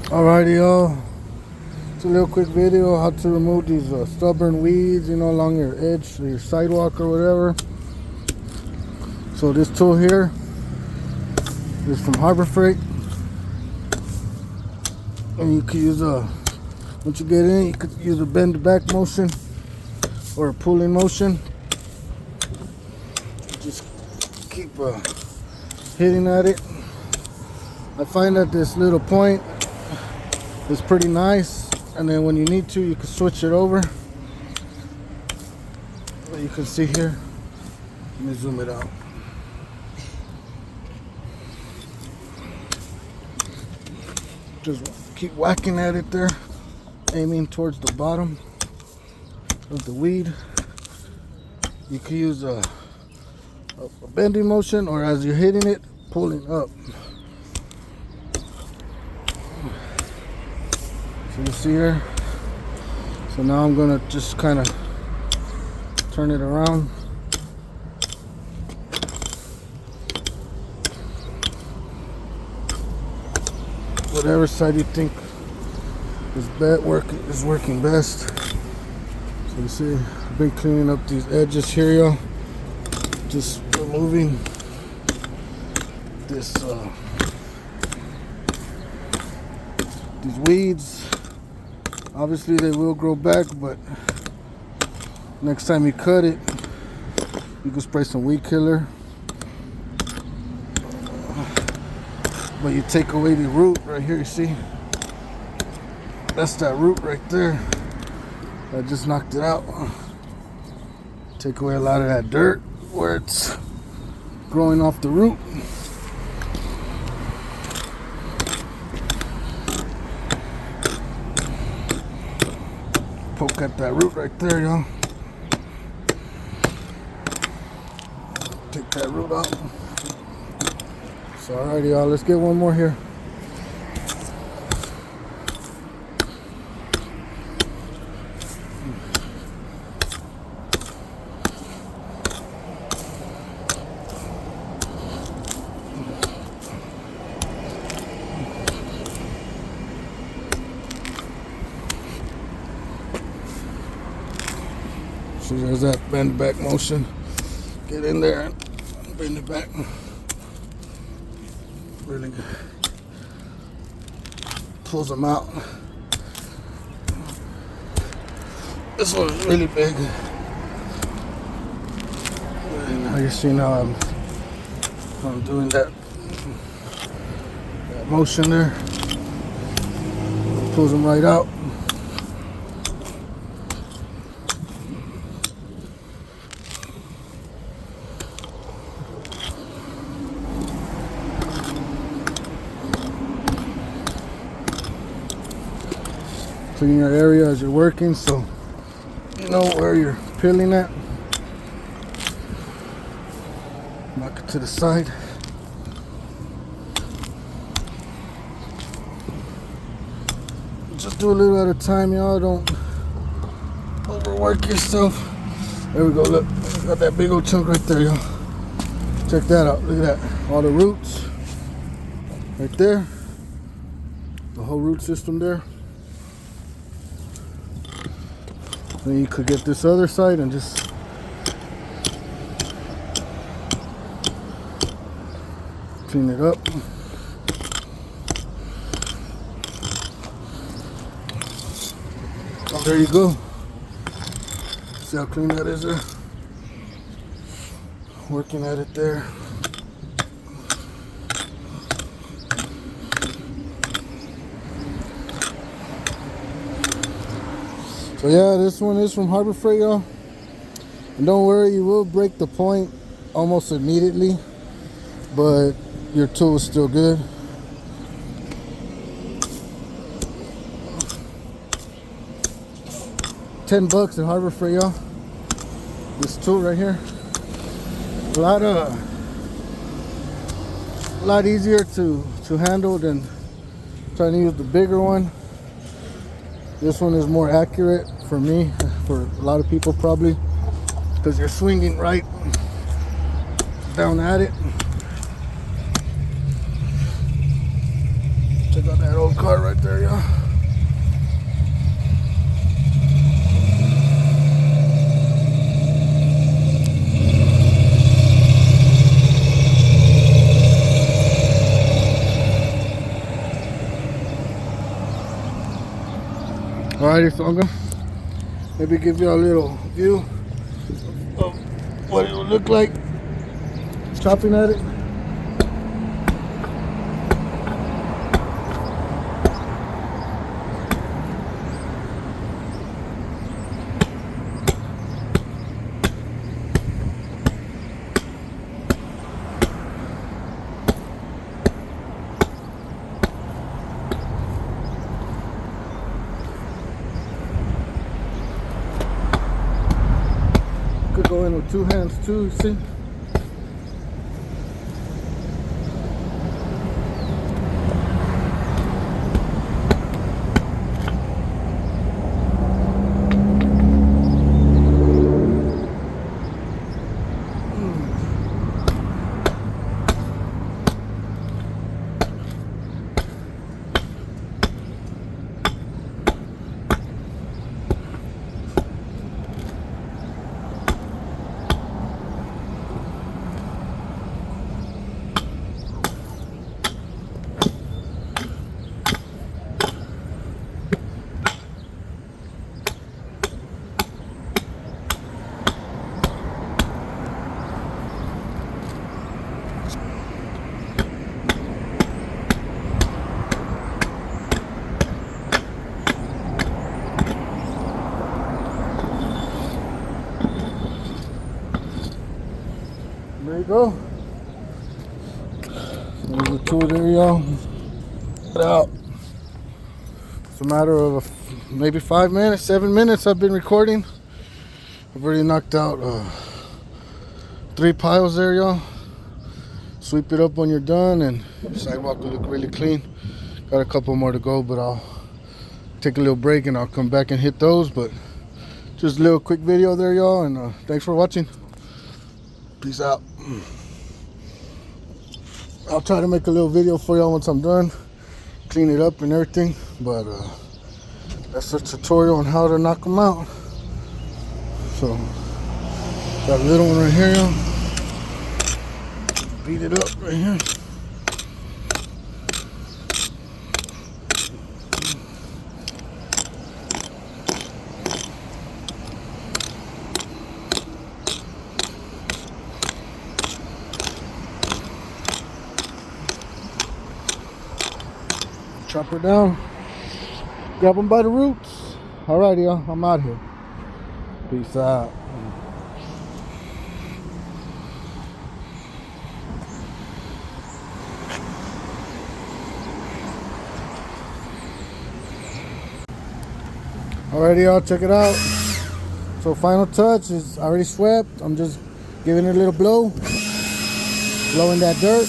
Alrighty, y'all. It's a little quick video how to remove these stubborn weeds, along your edge, or your sidewalk or whatever. So this tool here is from Harbor Freight, and you can use once you get in, you could use a bend back motion or a pulling motion. Just keep hitting at it. I find that this little point is pretty nice, and then when you need to, you can switch it over. But you can see here, let me zoom it out. Just keep whacking at it there, aiming towards the bottom of the weed. You can use a bending motion, or as you're hitting it, pulling up. So you see here. So now I'm gonna just kind of turn it around. Whatever side you think is working best. So you see, I've been cleaning up these edges here, y'all. Just removing this these weeds. Obviously they will grow back, but next time you cut it, you can spray some weed killer. But you take away the root right here, you see? That's that root right there. I just knocked it out. Take away a lot of that dirt where it's growing off the root. Poke at that root right there, y'all. Take that root out. So alrighty, y'all, let's get one more here. So there's that bend back motion. Get in there and bend it back. Really pulls them out. This one's really big. And now you see now I'm doing that motion there. Pulls them right out. Clean your area as you're working, so you know where you're peeling at. Knock it to the side. Just do a little at a time, y'all. Don't overwork yourself. There we go. Look, got that big old chunk right there, y'all. Check that out. Look at that. All the roots right there. The whole root system there. Then you could get this other side and just clean it up. Oh, there you go. See how clean that is there? Working at it there. So yeah, this one is from Harbor Freight, y'all. And don't worry, you will break the point almost immediately, but your tool is still good. $10 at Harbor Freight, y'all. This tool right here. A lot easier to handle than trying to use the bigger one. This one is more accurate for me, for a lot of people probably, because you're swinging right down at it. Check out that old car. car right there, y'all. Alrighty, so I'm gonna maybe give you a little view of what it would look like chopping at it. Could go in with two hands too, see? There you go. There's the tool there, y'all. Get out. It's a matter of maybe 5 minutes, 7 minutes I've been recording. I've already knocked out 3 piles there, y'all. Sweep it up when you're done and your sidewalk will look really clean. Got a couple more to go, but I'll take a little break and I'll come back and hit those. But just a little quick video there, y'all, and thanks for watching. Peace out. I'll try to make a little video for y'all once I'm done, clean it up and everything, but that's a tutorial on how to knock them out. So got a little one right here, y'all. Beat it up right here. Chop her down, grab them by the roots. Alrighty, y'all, I'm out here. Peace out. Alrighty, y'all, check it out. So final touch is already swept. I'm just giving it a little blow, blowing that dirt.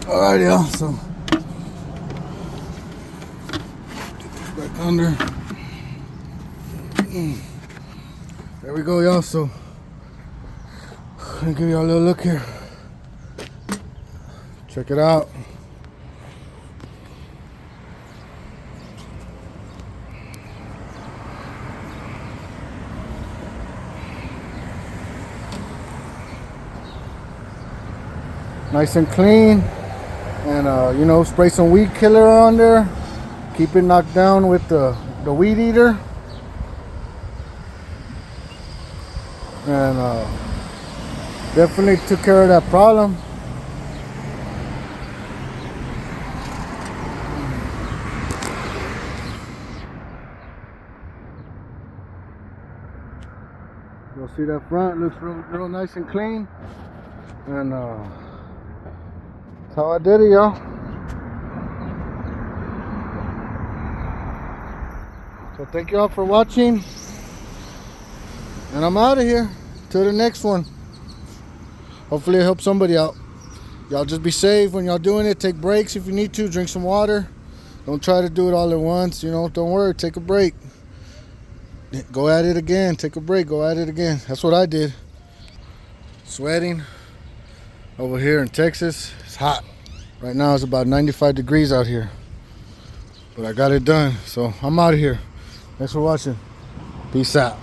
Alright, y'all, so get this back under. There we go, y'all. So let me give y'all a little look here. Check it out. Nice and clean. And you know, spray some weed killer on there. Keep it knocked down with the weed eater. And definitely took care of that problem. You'll see that front looks real nice and clean. And that's how I did it, y'all. So thank y'all for watching. And I'm out of here. Till the next one. Hopefully it helps somebody out. Y'all just be safe when y'all doing it. Take breaks if you need to. Drink some water. Don't try to do it all at once. You know, don't worry. Take a break. Go at it again. Take a break. Go at it again. That's what I did. Sweating. Over here in Texas, it's hot. Right now it's about 95 degrees out here. But I got it done. So I'm out of here. Thanks for watching. Peace out.